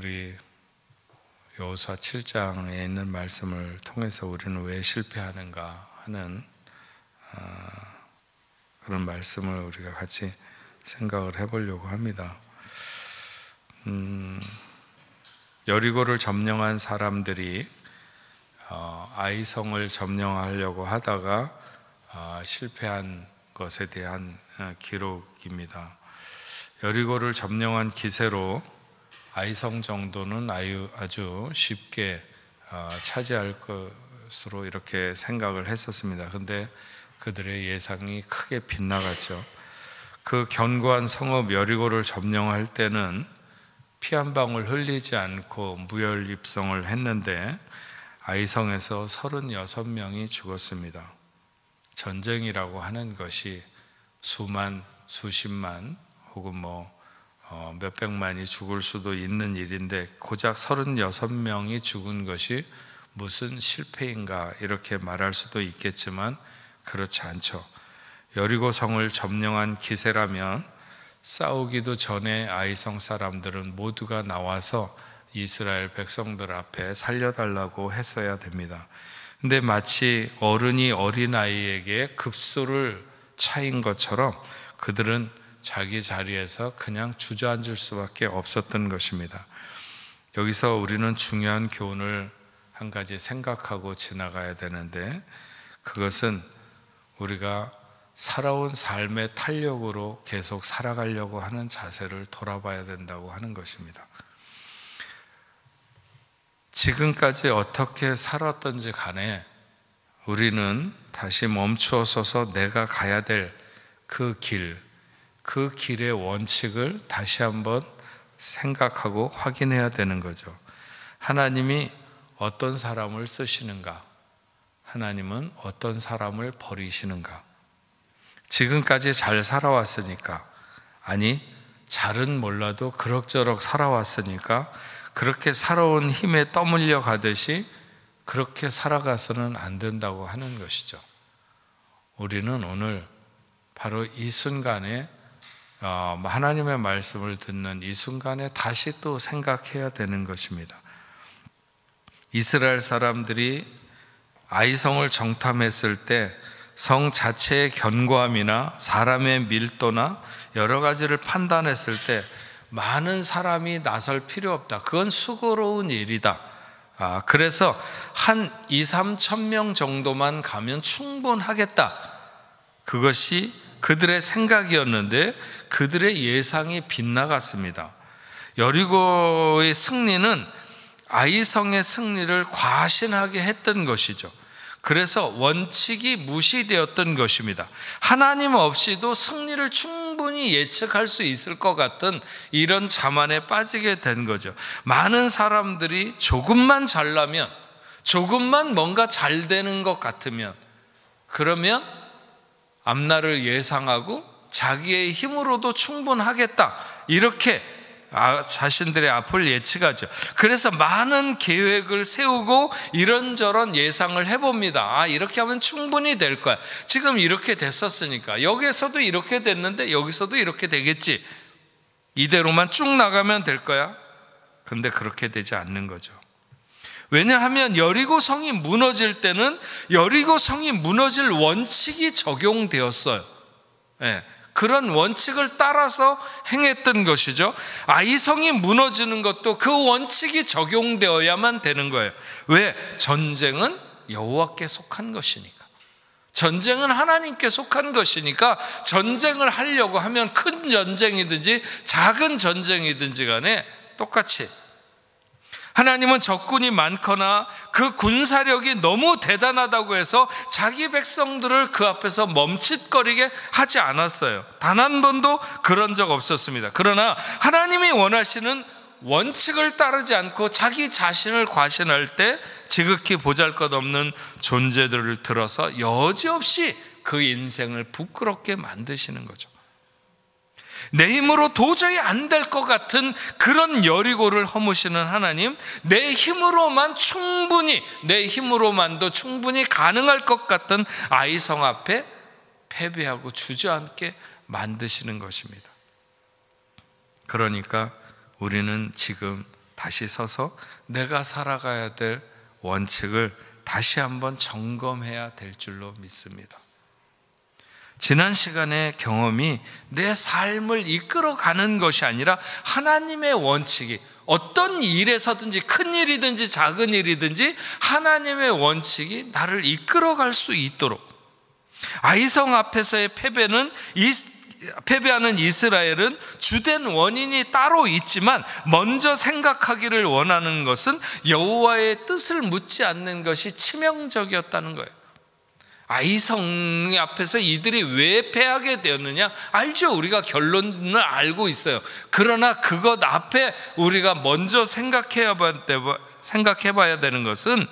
우리 여호수아 7장에 있는 말씀을 통해서 우리는 왜 실패하는가 하는 그런 말씀을 우리가 같이 생각을 해보려고 합니다. 여리고를 점령한 사람들이 아이성을 점령하려고 하다가 실패한 것에 대한 기록입니다. 여리고를 점령한 기세로 아이성 정도는 아주 쉽게 차지할 것으로 이렇게 생각을 했었습니다. 그런데 그들의 예상이 크게 빗나갔죠. 그 견고한 성읍 여리고를 점령할 때는 피 한 방울 흘리지 않고 무혈입성을 했는데 아이성에서 36명이 죽었습니다. 전쟁이라고 하는 것이 수만, 수십만 혹은 몇백만이 죽을 수도 있는 일인데 고작 36명이 죽은 것이 무슨 실패인가 이렇게 말할 수도 있겠지만 그렇지 않죠. 여리고 성을 점령한 기세라면 싸우기도 전에 아이성 사람들은 모두가 나와서 이스라엘 백성들 앞에 살려달라고 했어야 됩니다. 근데 마치 어른이 어린아이에게 급소를 차인 것처럼 그들은 자기 자리에서 그냥 주저앉을 수밖에 없었던 것입니다. 여기서 우리는 중요한 교훈을 한 가지 생각하고 지나가야 되는데, 그것은 우리가 살아온 삶의 탄력으로 계속 살아가려고 하는 자세를 돌아봐야 된다고 하는 것입니다. 지금까지 어떻게 살았던지 간에 우리는 다시 멈추어 서서 내가 가야 될 그 길의 원칙을 다시 한번 생각하고 확인해야 되는 거죠. 하나님이 어떤 사람을 쓰시는가? 하나님은 어떤 사람을 버리시는가? 지금까지 잘 살아왔으니까, 아니 잘은 몰라도 그럭저럭 살아왔으니까 그렇게 살아온 힘에 떠밀려 가듯이 그렇게 살아가서는 안 된다고 하는 것이죠. 우리는 오늘 바로 이 순간에 하나님의 말씀을 듣는 이 순간에 다시 또 생각해야 되는 것입니다. 이스라엘 사람들이 아이성을 정탐했을 때 성 자체의 견고함이나 사람의 밀도나 여러 가지를 판단했을 때 많은 사람이 나설 필요 없다. 그건 수고로운 일이다. 그래서 한 2-3천 명 정도만 가면 충분하겠다. 그것이 그들의 생각이었는데 그들의 예상이 빗나갔습니다. 여리고의 승리는 아이성의 승리를 과신하게 했던 것이죠. 그래서 원칙이 무시되었던 것입니다. 하나님 없이도 승리를 충분히 예측할 수 있을 것 같은 이런 자만에 빠지게 된 거죠. 많은 사람들이 조금만 잘나면, 조금만 뭔가 잘 되는 것 같으면, 그러면 앞날을 예상하고 자기의 힘으로도 충분하겠다, 이렇게 자신들의 앞을 예측하죠. 그래서 많은 계획을 세우고 이런저런 예상을 해봅니다. 이렇게 하면 충분히 될 거야. 지금 이렇게 됐었으니까 여기서도 이렇게 됐는데 여기서도 이렇게 되겠지. 이대로만 쭉 나가면 될 거야. 근데 그렇게 되지 않는 거죠. 왜냐하면 여리고 성이 무너질 때는 여리고 성이 무너질 원칙이 적용되었어요. 그런 원칙을 따라서 행했던 것이죠. 아이성이 무너지는 것도 그 원칙이 적용되어야만 되는 거예요. 왜? 전쟁은 여호와께 속한 것이니까. 전쟁은 하나님께 속한 것이니까 전쟁을 하려고 하면 큰 전쟁이든지 작은 전쟁이든지 간에 똑같이 하나님은 적군이 많거나 그 군사력이 너무 대단하다고 해서 자기 백성들을 그 앞에서 멈칫거리게 하지 않았어요. 단 한 번도 그런 적 없었습니다. 그러나 하나님이 원하시는 원칙을 따르지 않고 자기 자신을 과신할 때 지극히 보잘것없는 존재들을 들어서 여지없이 그 인생을 부끄럽게 만드시는 거죠. 내 힘으로 도저히 안 될 것 같은 그런 여리고를 허무시는 하나님, 내 힘으로만도 충분히 가능할 것 같은 아이성 앞에 패배하고 주저앉게 만드시는 것입니다. 그러니까 우리는 지금 다시 서서 내가 살아가야 될 원칙을 다시 한번 점검해야 될 줄로 믿습니다. 지난 시간의 경험이 내 삶을 이끌어가는 것이 아니라 하나님의 원칙이, 어떤 일에서든지 큰 일이든지 작은 일이든지 하나님의 원칙이 나를 이끌어갈 수 있도록, 아이성 앞에서의 패배하는 이스라엘은 주된 원인이 따로 있지만 먼저 생각하기를 원하는 것은 여호와의 뜻을 묻지 않는 것이 치명적이었다는 거예요. 아이성 앞에서 이들이 왜 패하게 되었느냐? 알죠. 우리가 결론을 알고 있어요. 그러나 그것 앞에 우리가 먼저 생각해봐야 되는 것은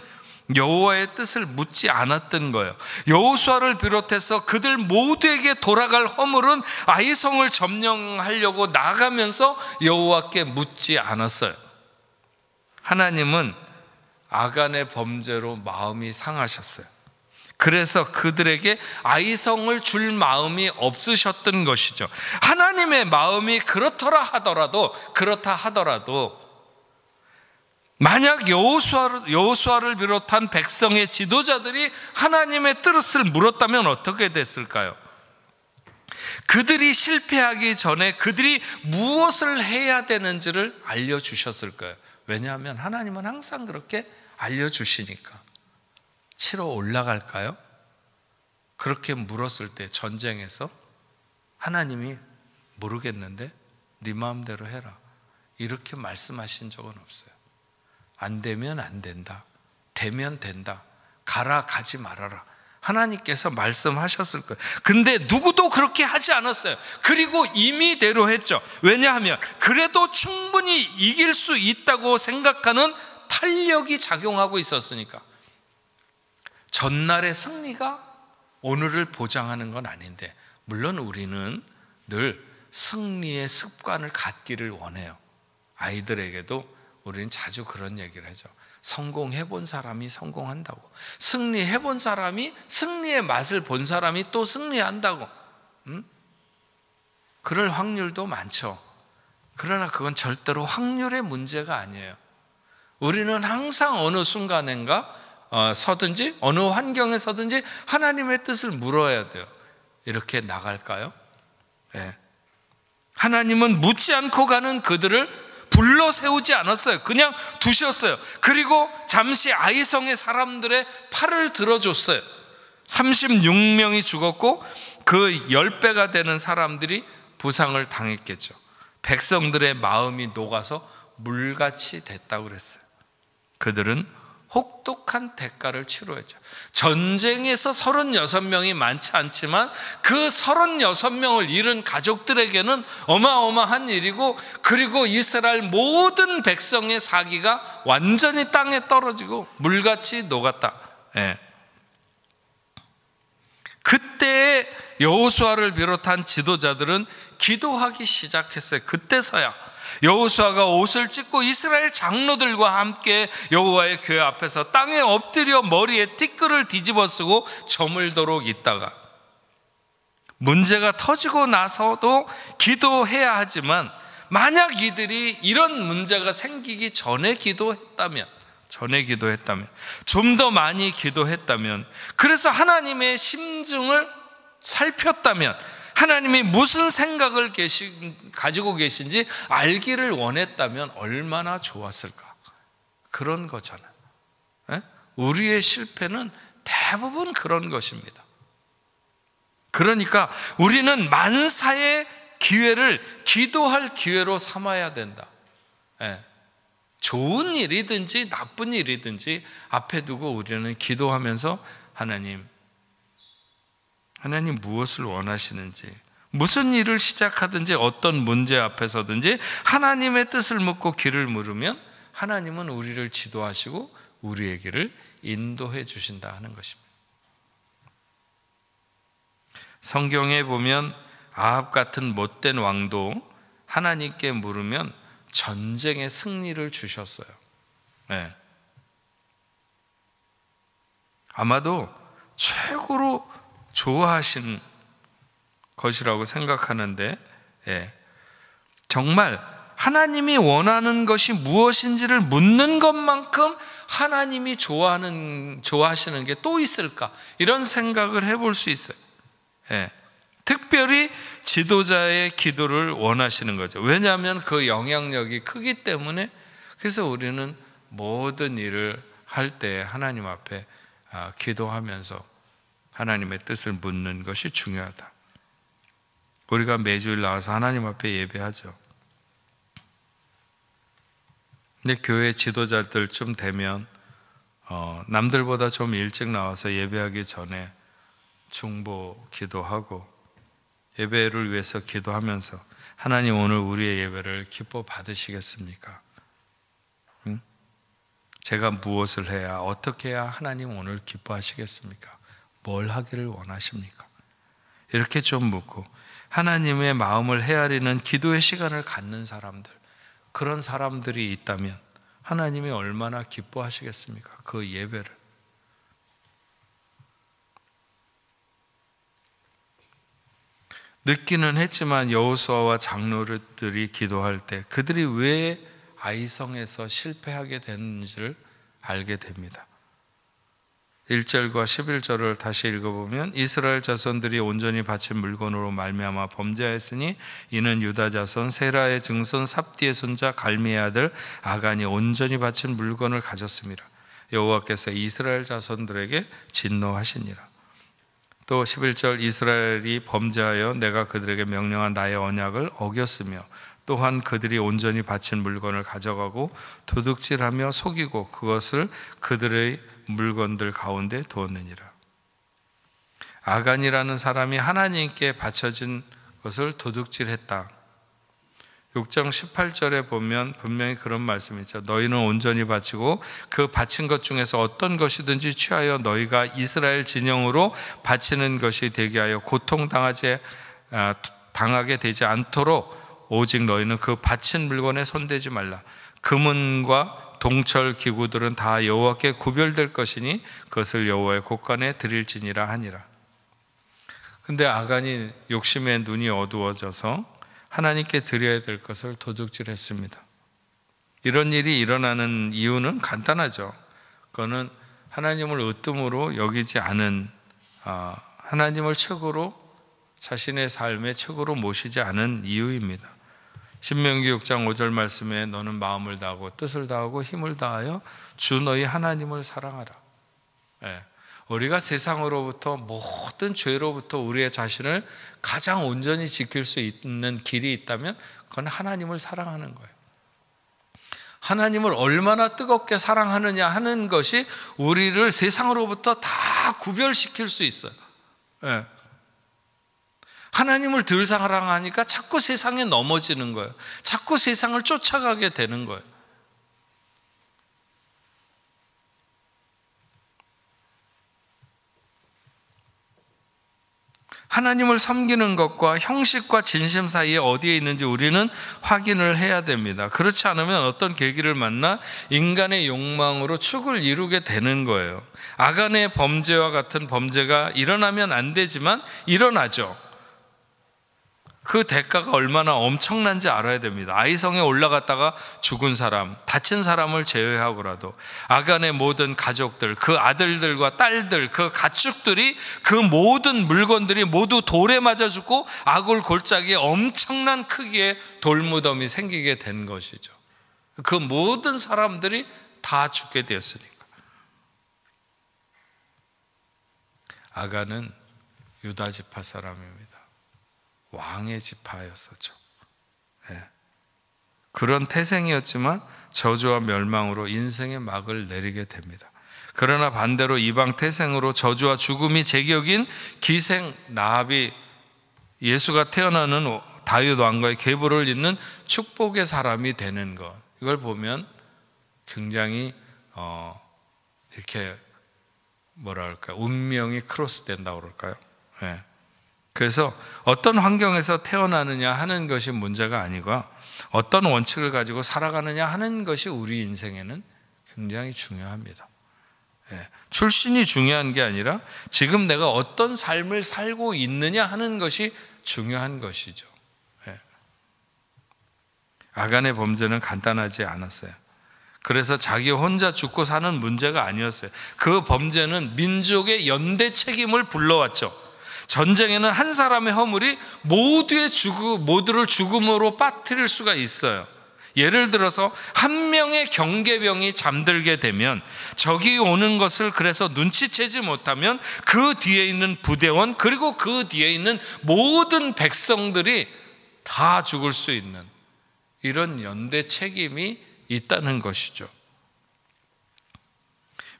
여호와의 뜻을 묻지 않았던 거예요. 여호수아를 비롯해서 그들 모두에게 돌아갈 허물은 아이성을 점령하려고 나가면서 여호와께 묻지 않았어요. 하나님은 아간의 범죄로 마음이 상하셨어요. 그래서 그들에게 아이성을 줄 마음이 없으셨던 것이죠. 하나님의 마음이 그렇다 하더라도 만약 여호수아를 비롯한 백성의 지도자들이 하나님의 뜻을 물었다면 어떻게 됐을까요? 그들이 실패하기 전에 그들이 무엇을 해야 되는지를 알려주셨을 거예요. 왜냐하면 하나님은 항상 그렇게 알려주시니까. 치러 올라갈까요? 그렇게 물었을 때 전쟁에서 하나님이 모르겠는데 네 마음대로 해라, 이렇게 말씀하신 적은 없어요. 안 되면 안 된다, 되면 된다, 가라 가지 말아라, 하나님께서 말씀하셨을 거예요. 근데 누구도 그렇게 하지 않았어요. 그리고 임의대로 했죠. 왜냐하면 그래도 충분히 이길 수 있다고 생각하는 탄력이 작용하고 있었으니까. 전날의 승리가 오늘을 보장하는 건 아닌데, 물론 우리는 늘 승리의 습관을 갖기를 원해요. 아이들에게도 우리는 자주 그런 얘기를 하죠. 성공해 본 사람이 성공한다고, 승리해 본 사람이, 승리의 맛을 본 사람이 또 승리한다고. 그럴 확률도 많죠. 그러나 그건 절대로 확률의 문제가 아니에요. 우리는 항상 어느 순간인가 서든지 어느 환경에 서든지 하나님의 뜻을 물어야 돼요. 이렇게 나갈까요? 네. 하나님은 묻지 않고 가는 그들을 불러 세우지 않았어요. 그냥 두셨어요. 그리고 잠시 아이성의 사람들의 팔을 들어줬어요. 36명이 죽었고 그 10배가 되는 사람들이 부상을 당했겠죠. 백성들의 마음이 녹아서 물같이 됐다고 그랬어요. 그들은 혹독한 대가를 치루었죠. 전쟁에서 36명이 많지 않지만 그 36명을 잃은 가족들에게는 어마어마한 일이고, 그리고 이스라엘 모든 백성의 사기가 완전히 땅에 떨어지고 물같이 녹았다. 예. 그때 여호수아를 비롯한 지도자들은 기도하기 시작했어요. 그때서야 여호수아가 옷을 찢고 이스라엘 장로들과 함께 여호와의 교회 앞에서 땅에 엎드려 머리에 티끌을 뒤집어 쓰고 저물도록 있다가, 문제가 터지고 나서도 기도해야 하지만 만약 이들이 이런 문제가 생기기 전에 기도했다면, 좀 더 많이 기도했다면, 그래서 하나님의 심증을 살폈다면, 하나님이 무슨 생각을 가지고 계신지 알기를 원했다면 얼마나 좋았을까. 그런 거잖아요. 에? 우리의 실패는 대부분 그런 것입니다. 그러니까 우리는 만사의 기회를 기도할 기회로 삼아야 된다. 에. 좋은 일이든지 나쁜 일이든지 앞에 두고 우리는 기도하면서 하나님 무엇을 원하시는지, 무슨 일을 시작하든지 어떤 문제 앞에서든지 하나님의 뜻을 묻고 길을 물으면 하나님은 우리를 지도하시고 우리의 길을 인도해 주신다 하는 것입니다. 성경에 보면 아합 같은 못된 왕도 하나님께 물으면 전쟁의 승리를 주셨어요. 네. 아마도 최고로 좋아하신 것이라고 생각하는데, 예, 정말 하나님이 원하는 것이 무엇인지를 묻는 것만큼 하나님이 좋아하시는 게 또 있을까? 이런 생각을 해볼 수 있어요. 예. 특별히 지도자의 기도를 원하시는 거죠. 왜냐하면 그 영향력이 크기 때문에. 그래서 우리는 모든 일을 할 때 하나님 앞에 기도하면서 하나님의 뜻을 묻는 것이 중요하다. 우리가 매주일 나와서 하나님 앞에 예배하죠. 근데 교회 지도자들쯤 되면 남들보다 좀 일찍 나와서 예배하기 전에 중보 기도하고 예배를 위해서 기도하면서 하나님 오늘 우리의 예배를 기뻐 받으시겠습니까? 응? 제가 무엇을 해야, 어떻게 해야 하나님 오늘 기뻐하시겠습니까? 뭘 하기를 원하십니까? 이렇게 좀 묻고 하나님의 마음을 헤아리는 기도의 시간을 갖는 사람들, 그런 사람들이 있다면 하나님이 얼마나 기뻐하시겠습니까? 그 예배를. 늦기는 했지만 여호수아와 장로들이 기도할 때 그들이 왜 아이성에서 실패하게 됐는지를 알게 됩니다. 1절과 11절을 다시 읽어보면 이스라엘 자손들이 온전히 바친 물건으로 말미암아 범죄하였으니 이는 유다 자손 세라의 증손 삽디의 손자 갈미의 아들 아간이 온전히 바친 물건을 가졌습니다. 여호와께서 이스라엘 자손들에게 진노하시니라. 또 11절 이스라엘이 범죄하여 내가 그들에게 명령한 나의 언약을 어겼으며 또한 그들이 온전히 바친 물건을 가져가고 도둑질하며 속이고 그것을 그들의 물건들 가운데 두었느니라. 아간이라는 사람이 하나님께 바쳐진 것을 도둑질했다. 6장 18절에 보면 분명히 그런 말씀이 있죠. 너희는 온전히 바치고 그 바친 것 중에서 어떤 것이든지 취하여 너희가 이스라엘 진영으로 바치는 것이 되게 하여 당하게 되지 않도록 오직 너희는 그 바친 물건에 손대지 말라. 금은과 동철 기구들은 다 여호와께 구별될 것이니 그것을 여호와의 곳간에 드릴지니라 하니라. 근데 아간이 욕심에 눈이 어두워져서 하나님께 드려야 될 것을 도둑질했습니다. 이런 일이 일어나는 이유는 간단하죠. 그거는 하나님을 으뜸으로 여기지 않은, 하나님을 최고로, 자신의 삶의 최고로 모시지 않은 이유입니다. 신명기 6장 5절 말씀에 너는 마음을 다하고 뜻을 다하고 힘을 다하여 주 너희 하나님을 사랑하라. 네. 우리가 세상으로부터 모든 죄로부터 우리의 자신을 가장 온전히 지킬 수 있는 길이 있다면 그건 하나님을 사랑하는 거예요. 하나님을 얼마나 뜨겁게 사랑하느냐 하는 것이 우리를 세상으로부터 다 구별시킬 수 있어요. 네. 하나님을 덜 사랑하니까 자꾸 세상에 넘어지는 거예요. 자꾸 세상을 쫓아가게 되는 거예요. 하나님을 섬기는 것과 형식과 진심 사이에 어디에 있는지 우리는 확인을 해야 됩니다. 그렇지 않으면 어떤 계기를 만나 인간의 욕망으로 축을 이루게 되는 거예요. 아간의 범죄와 같은 범죄가 일어나면 안 되지만 일어나죠. 그 대가가 얼마나 엄청난지 알아야 됩니다. 아이성에 올라갔다가 죽은 사람, 다친 사람을 제외하고라도 아간의 모든 가족들, 그 아들들과 딸들, 그 가축들이, 그 모든 물건들이 모두 돌에 맞아 죽고 아굴 골짜기에 엄청난 크기의 돌무덤이 생기게 된 것이죠. 그 모든 사람들이 다 죽게 되었으니까. 아간은 유다 지파 사람입니다. 왕의 지파였었죠. 네. 그런 태생이었지만 저주와 멸망으로 인생의 막을 내리게 됩니다. 그러나 반대로 이방 태생으로 저주와 죽음이 제격인 기생 라합이 예수가 태어나는 다윗 왕과의 계보를 잇는 축복의 사람이 되는 것, 이걸 보면 굉장히 이렇게 운명이 크로스된다고 그럴까요? 네. 그래서 어떤 환경에서 태어나느냐 하는 것이 문제가 아니고 어떤 원칙을 가지고 살아가느냐 하는 것이 우리 인생에는 굉장히 중요합니다. 출신이 중요한 게 아니라 지금 내가 어떤 삶을 살고 있느냐 하는 것이 중요한 것이죠. 아간의 범죄는 간단하지 않았어요. 그래서 자기 혼자 죽고 사는 문제가 아니었어요. 그 범죄는 민족의 연대 책임을 불러왔죠. 전쟁에는 한 사람의 허물이 모두를 죽음으로 빠뜨릴 수가 있어요. 예를 들어서 한 명의 경계병이 잠들게 되면 적이 오는 것을 그래서 눈치채지 못하면 그 뒤에 있는 부대원 그리고 그 뒤에 있는 모든 백성들이 다 죽을 수 있는 이런 연대 책임이 있다는 것이죠.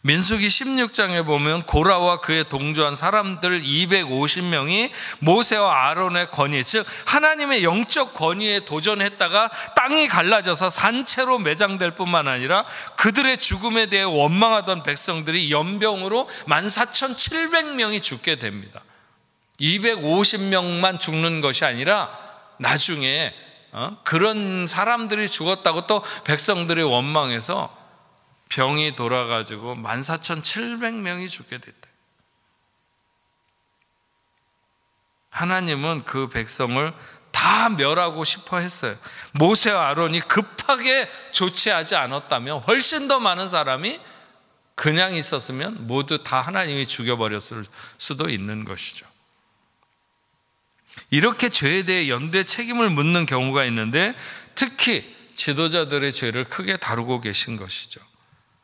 민수기 16장에 보면 고라와 그에 동조한 사람들 250명이 모세와 아론의 권위, 즉 하나님의 영적 권위에 도전했다가 땅이 갈라져서 산채로 매장될 뿐만 아니라 그들의 죽음에 대해 원망하던 백성들이 연병으로 14,700명이 죽게 됩니다. 250명만 죽는 것이 아니라 나중에 그런 사람들이 죽었다고 또 백성들이 원망해서 병이 돌아가지고 14,700명이 죽게 됐다. 하나님은 그 백성을 다 멸하고 싶어 했어요. 모세와 아론이 급하게 조치하지 않았다면 훨씬 더 많은 사람이 그냥 있었으면 모두 다 하나님이 죽여버렸을 수도 있는 것이죠. 이렇게 죄에 대해 연대 책임을 묻는 경우가 있는데 특히 지도자들의 죄를 크게 다루고 계신 것이죠.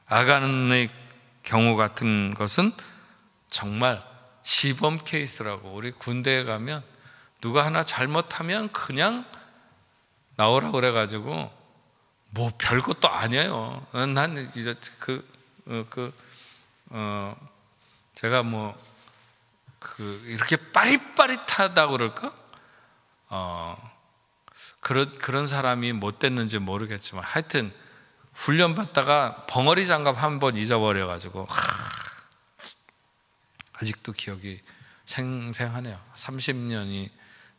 아간의 경우 같은 것은 정말 시범 케이스라고. 우리 군대에 가면 누가 하나 잘못하면 그냥 나오라 그래가지고 뭐 별것도 아니에요. 난 이제 제가 이렇게 빠릿빠릿하다고 그럴까? 그런 사람이 못 됐는지 모르겠지만 하여튼 훈련 받다가 벙어리 장갑 한 번 잊어버려가지고 아직도 기억이 생생하네요. 30년이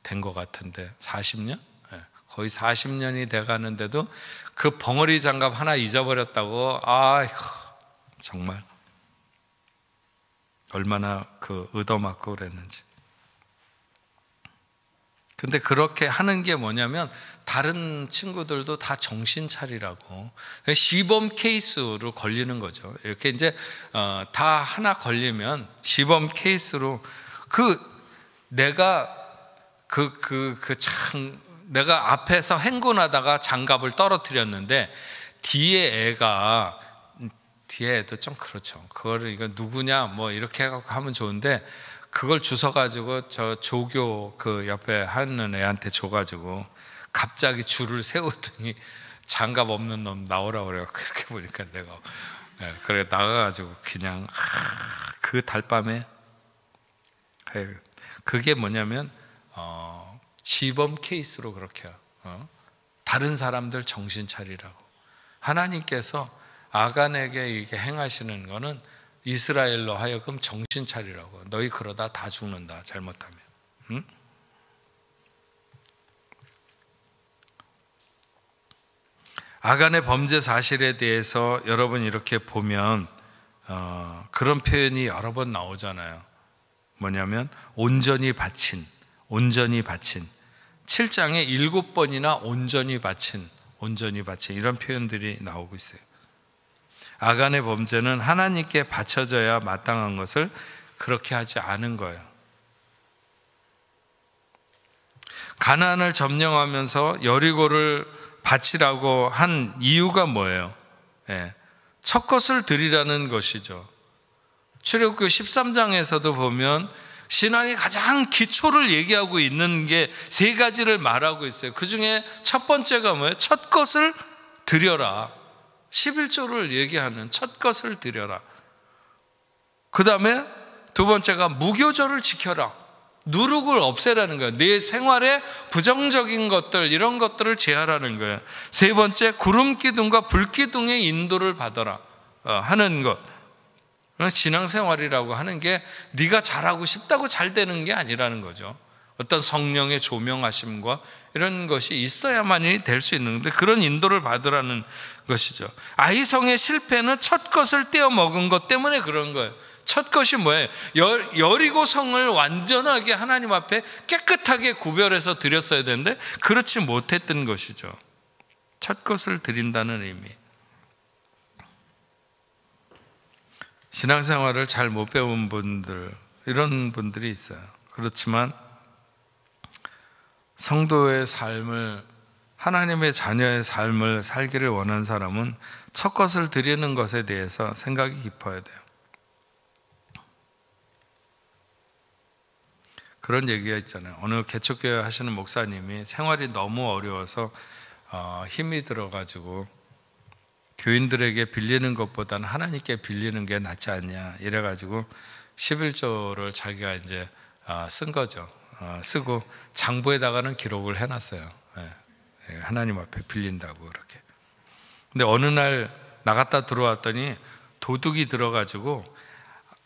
된 것 같은데 40년? 네, 거의 40년이 돼가는데도 그 벙어리 장갑 하나 잊어버렸다고 아이고 정말 얼마나 얻어맞고 그랬는지. 근데 그렇게 하는 게 뭐냐면 다른 친구들도 다 정신 차리라고 시범 케이스로 걸리는 거죠. 이렇게 이제 다 하나 걸리면 시범 케이스로 내가 내가 앞에서 행군하다가 장갑을 떨어뜨렸는데 뒤에 애도 좀 그렇죠. 그거를 이거 누구냐 뭐 이렇게 해갖고 하면 좋은데 그걸 주워가지고 저 조교 그 옆에 하는 애한테 줘가지고 갑자기 줄을 세우더니 장갑 없는 놈 나오라 그래요. 그렇게 보니까 내가 그래 나가가지고 그냥 그 달밤에 그게 뭐냐면 시범 케이스로 그렇게 다른 사람들 정신 차리라고. 하나님께서 아간에게 이렇게 행하시는 거는 이스라엘로 하여금 정신 차리라고. 너희 그러다 다 죽는다 잘못하면. 응? 아간의 범죄 사실에 대해서 여러분 이렇게 보면 그런 표현이 여러 번 나오잖아요. 뭐냐면 온전히 바친 7장에 7번이나 온전히 바친 이런 표현들이 나오고 있어요. 아간의 범죄는 하나님께 바쳐져야 마땅한 것을 그렇게 하지 않은 거예요. 가나안을 점령하면서 여리고를 바치라고 한 이유가 뭐예요? 첫 것을 드리라는 것이죠. 출애굽기 13장에서도 보면 신앙의 가장 기초를 얘기하고 있는 게 3가지를 말하고 있어요. 그 중에 첫 번째가 뭐예요? 첫 것을 드려라. 11조를 얘기하는 첫 것을 드려라. 그 다음에 두 번째가 무교절을 지켜라. 누룩을 없애라는 거예요. 내 생활에 부정적인 것들 이런 것들을 제하라는 거예요. 세 번째 구름기둥과 불기둥의 인도를 받아라 하는 것. 신앙생활이라고 하는 게 네가 잘하고 싶다고 잘 되는 게 아니라는 거죠. 어떤 성령의 조명하심과 이런 것이 있어야만이 될 수 있는데 그런 인도를 받으라는 것이죠. 아이성의 실패는 첫 것을 떼어 먹은 것 때문에 그런 거예요. 첫 것이 뭐예요? 여리고 성을 완전하게 하나님 앞에 깨끗하게 구별해서 드렸어야 되는데 그렇지 못했던 것이죠. 첫 것을 드린다는 의미. 신앙생활을 잘 못 배운 분들, 이런 분들이 있어요. 그렇지만 성도의 삶을, 하나님의 자녀의 삶을 살기를 원하는 사람은 첫 것을 드리는 것에 대해서 생각이 깊어야 돼요. 그런 얘기가 있잖아요. 어느 개척교회 하시는 목사님이 생활이 너무 어려워서 힘이 들어가지고 교인들에게 빌리는 것보다는 하나님께 빌리는 게 낫지 않냐 이래가지고 11조를 자기가 이제 쓴 거죠. 쓰고 장부에다가는 기록을 해놨어요. 하나님 앞에 빌린다고 그렇게. 근데 어느 날 나갔다 들어왔더니 도둑이 들어가지고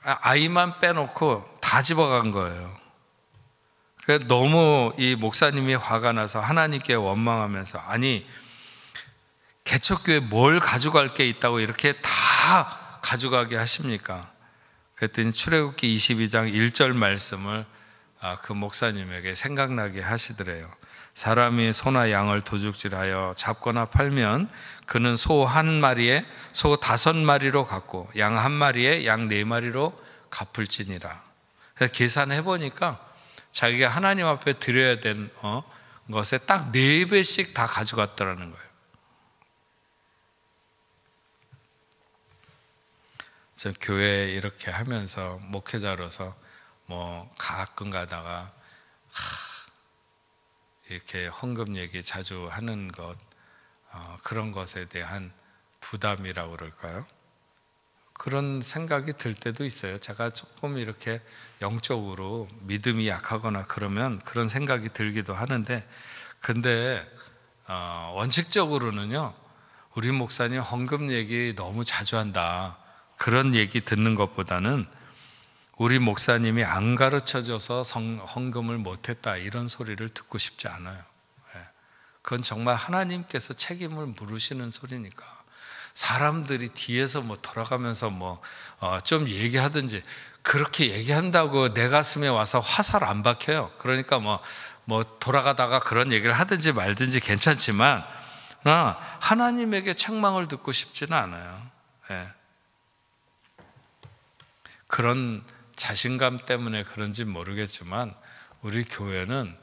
아이만 빼놓고 다 집어간 거예요. 너무 이 목사님이 화가 나서 하나님께 원망하면서, 아니 개척교회 뭘 가져갈 게 있다고 이렇게 다 가져가게 하십니까? 그랬더니 출애굽기 22장 1절 말씀을 그 목사님에게 생각나게 하시더래요. 사람이 소나 양을 도둑질하여 잡거나 팔면 그는 소 한 마리에 소 5마리로 갚고 양 한 마리에 양 4마리로 갚을지니라. 그래서 계산해 보니까 자기가 하나님 앞에 드려야 된 것에 딱 4배씩 다 가져갔다라는 거예요. 그래서 교회에 이렇게 하면서 목회자로서 뭐 가끔 가다가 이렇게 헌금 얘기 자주 하는 것, 그런 것에 대한 부담이라고 그럴까요? 그런 생각이 들 때도 있어요. 제가 조금 이렇게 영적으로 믿음이 약하거나 그러면 그런 생각이 들기도 하는데, 근데 원칙적으로는요, 우리 목사님 헌금 얘기 너무 자주 한다, 그런 얘기 듣는 것보다는 우리 목사님이 안 가르쳐줘서 헌금을 못했다, 이런 소리를 듣고 싶지 않아요. 그건 정말 하나님께서 책임을 물으시는 소리니까. 사람들이 뒤에서 뭐 돌아가면서 좀 얘기하든지, 그렇게 얘기한다고 내 가슴에 와서 화살 안 박혀요. 그러니까 뭐 돌아가다가 그런 얘기를 하든지 말든지 괜찮지만 하나님에게 책망을 듣고 싶지는 않아요. 그런 자신감 때문에 그런지 모르겠지만 우리 교회는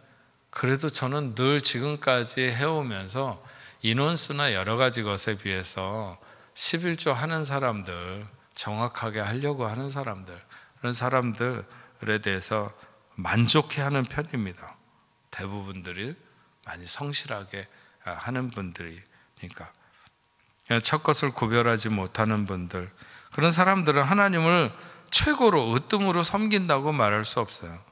그래도 저는 늘 지금까지 해오면서 인원수나 여러 가지 것에 비해서 11조 하는 사람들, 정확하게 하려고 하는 사람들, 그런 사람들에 대해서 만족해하는 편입니다. 대부분들이 많이 성실하게 하는 분들이니까. 첫 것을 구별하지 못하는 분들, 그런 사람들은 하나님을 최고로 으뜸으로 섬긴다고 말할 수 없어요.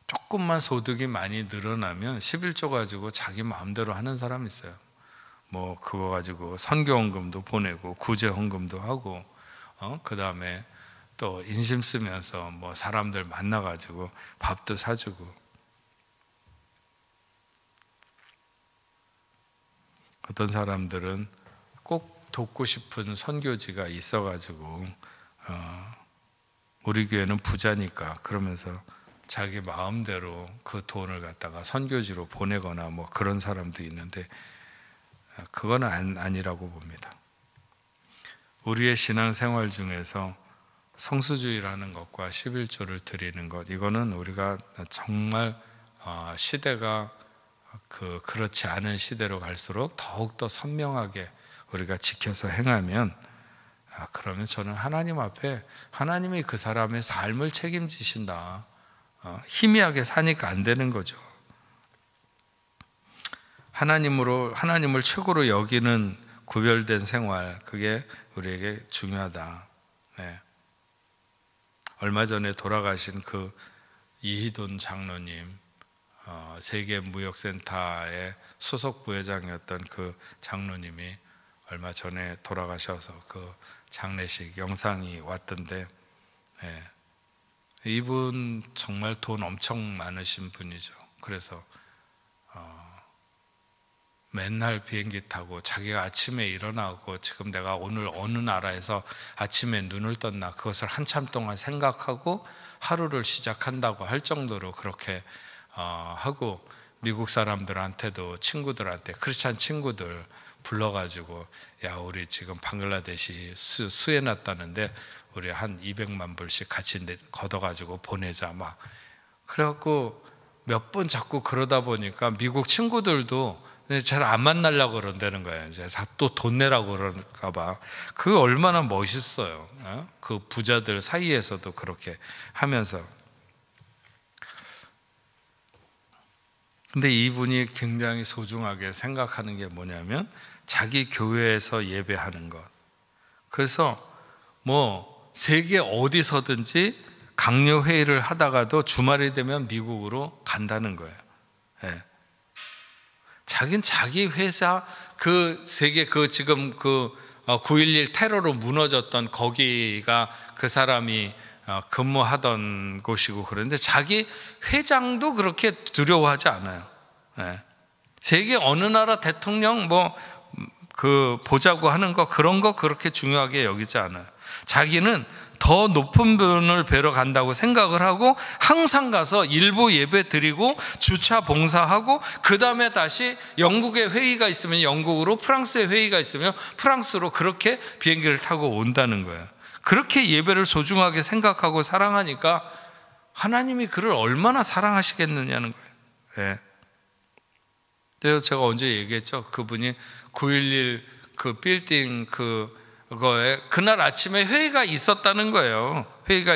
조금만 소득이 많이 늘어나면 11조 가지고 자기 마음대로 하는 사람이 있어요. 뭐 그거 가지고 선교헌금도 보내고 구제헌금도 하고, 그 다음에 또 인심 쓰면서 뭐 사람들 만나가지고 밥도 사주고. 어떤 사람들은 꼭 돕고 싶은 선교지가 있어가지고 우리 교회는 부자니까 그러면서 자기 마음대로 그 돈을 갖다가 선교지로 보내거나 뭐 그런 사람도 있는데, 그건 아니라고 봅니다. 우리의 신앙생활 중에서 성수주의라는 것과 11조를 드리는 것, 이거는 우리가 정말 시대가 그렇지 않은 시대로 갈수록 더욱더 선명하게 우리가 지켜서 행하면, 그러면 저는 하나님 앞에 하나님이 그 사람의 삶을 책임지신다, 희미하게 사니까 안 되는 거죠. 하나님을 최고로 여기는 구별된 생활, 그게 우리에게 중요하다. 얼마 전에 돌아가신 그 이희돈 장로님, 세계무역센터의 수석 부회장이었던 그 장로님이 얼마 전에 돌아가셔서 그 장례식 영상이 왔던데, 이분 정말 돈 엄청 많으신 분이죠. 그래서 맨날 비행기 타고 자기가 아침에 일어나고 지금 내가 오늘 어느 나라에서 아침에 눈을 떴나, 그것을 한참 동안 생각하고 하루를 시작한다고 할 정도로 그렇게 하고, 미국 사람들한테도, 친구들한테, 크리스찬 친구들 불러가지고, 야, 우리 지금 방글라데시 수해났다는데 우리 한 200만 불씩 같이 걷어가지고 보내자, 막. 그래갖고 몇 번 자꾸 그러다 보니까 미국 친구들도 잘 안 만나려고 그런다는 거예요. 이제 또 돈 내라고 그럴까봐. 그거 얼마나 멋있어요. 그 부자들 사이에서도 그렇게 하면서. 근데 이분이 굉장히 소중하게 생각하는 게 뭐냐면 자기 교회에서 예배하는 것. 그래서 뭐 세계 어디서든지 강요 회의를 하다가도 주말이 되면 미국으로 간다는 거예요. 예. 자긴 자기 회사, 그 세계 지금 9.11 테러로 무너졌던 거기가 그 사람이 근무하던 곳이고, 그런데 자기 회장도 그렇게 두려워하지 않아요. 예. 세계 어느 나라 대통령 보자고 하는 거, 그런 거 그렇게 중요하게 여기지 않아요. 자기는 더 높은 분을 뵈러 간다고 생각을 하고 항상 가서 일부 예배 드리고 주차 봉사하고, 그 다음에 다시 영국에 회의가 있으면 영국으로, 프랑스에 회의가 있으면 프랑스로, 그렇게 비행기를 타고 온다는 거예요. 그렇게 예배를 소중하게 생각하고 사랑하니까 하나님이 그를 얼마나 사랑하시겠느냐는 거예요. 네. 그래서 제가 언제 얘기했죠? 그분이 9.11 그 빌딩 그거에 그날 아침에 회의가 있었다는 거예요. 회의가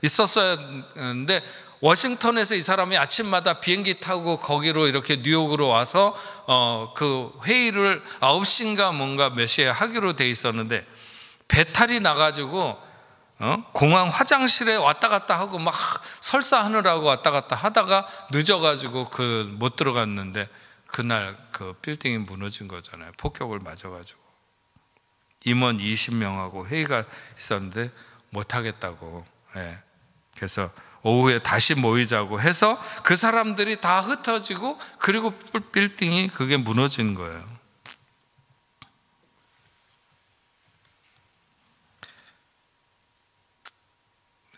있었어야 하는데, 워싱턴에서 이 사람이 아침마다 비행기 타고 거기로 이렇게 뉴욕으로 와서 그 회의를 9시인가 뭔가 몇 시에 하기로 돼 있었는데, 배탈이 나가지고 공항 화장실에 왔다 갔다 하고 막 설사하느라고 왔다 갔다 하다가 늦어가지고 못 들어갔는데, 그날 그 빌딩이 무너진 거잖아요. 폭격을 맞아가지고. 임원 20명하고 회의가 있었는데 못하겠다고. 예. 그래서 오후에 다시 모이자고 해서 그 사람들이 다 흩어지고, 그리고 빌딩이 그게 무너진 거예요.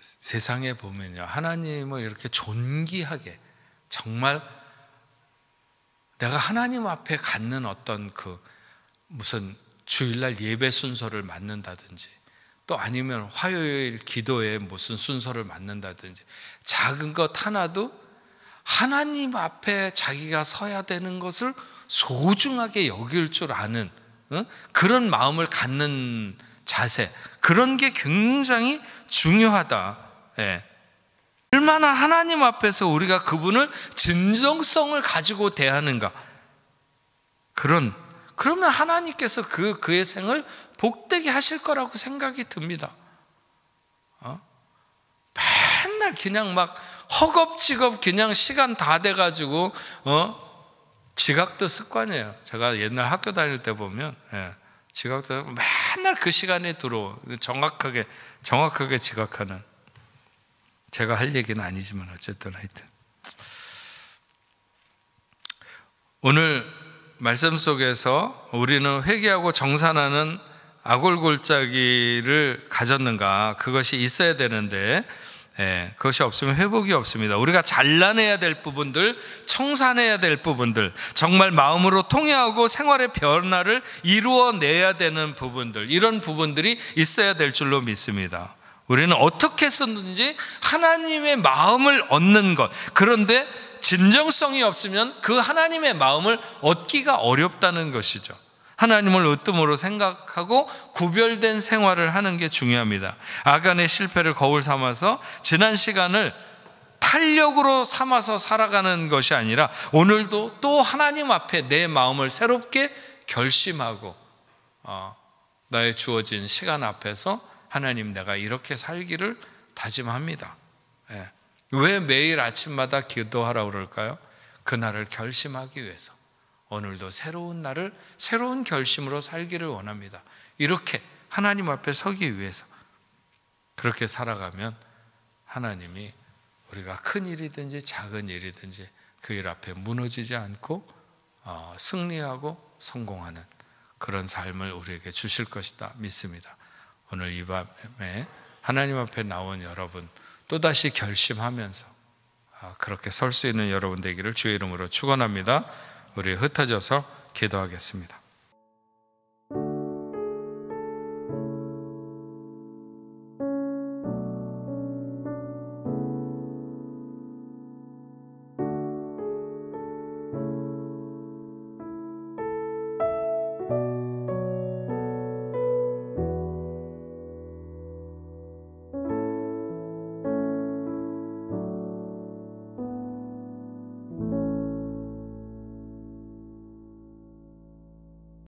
세상에 보면요, 하나님을 이렇게 존귀하게, 정말 내가 하나님 앞에 갖는 어떤 무슨 주일날 예배 순서를 맡는다든지, 또 아니면 화요일 기도에 무슨 순서를 맡는다든지, 작은 것 하나도 하나님 앞에 자기가 서야 되는 것을 소중하게 여길 줄 아는 그런 마음을 갖는 자세, 그런 게 굉장히 중요하다. 예. 얼마나 하나님 앞에서 우리가 그분을 진정성을 가지고 대하는가. 그러면 하나님께서 그의 생을 복되게 하실 거라고 생각이 듭니다. 맨날 그냥 막 허겁지겁 그냥 시간 다 돼가지고 지각도 습관이에요. 제가 옛날 학교 다닐 때 보면 지각도 맨날 그 시간에 들어오. 정확하게 지각하는. 제가 할 얘기는 아니지만 어쨌든 하여튼 오늘 말씀 속에서 우리는 회개하고 정산하는 아골골짜기를 가졌는가? 그것이 있어야 되는데 그것이 없으면 회복이 없습니다. 우리가 잘라내야 될 부분들, 청산해야 될 부분들, 정말 마음으로 통회하고 생활의 변화를 이루어내야 되는 부분들, 이런 부분들이 있어야 될 줄로 믿습니다. 우리는 어떻게 해서든지 하나님의 마음을 얻는 것, 그런데 진정성이 없으면 그 하나님의 마음을 얻기가 어렵다는 것이죠. 하나님을 으뜸으로 생각하고 구별된 생활을 하는 게 중요합니다. 아간의 실패를 거울 삼아서 지난 시간을 탄력으로 삼아서 살아가는 것이 아니라, 오늘도 또 하나님 앞에 내 마음을 새롭게 결심하고 나의 주어진 시간 앞에서 하나님, 내가 이렇게 살기를 다짐합니다. 왜 매일 아침마다 기도하라고 그럴까요? 그날을 결심하기 위해서. 오늘도 새로운 날을 새로운 결심으로 살기를 원합니다. 이렇게 하나님 앞에 서기 위해서. 그렇게 살아가면 하나님이 우리가 큰 일이든지 작은 일이든지 그 일 앞에 무너지지 않고 승리하고 성공하는 그런 삶을 우리에게 주실 것이다 믿습니다. 오늘 이 밤에 하나님 앞에 나온 여러분, 또다시 결심하면서 그렇게 설 수 있는 여러분 되기를 주의 이름으로 축원합니다. 우리 흩어져서 기도하겠습니다.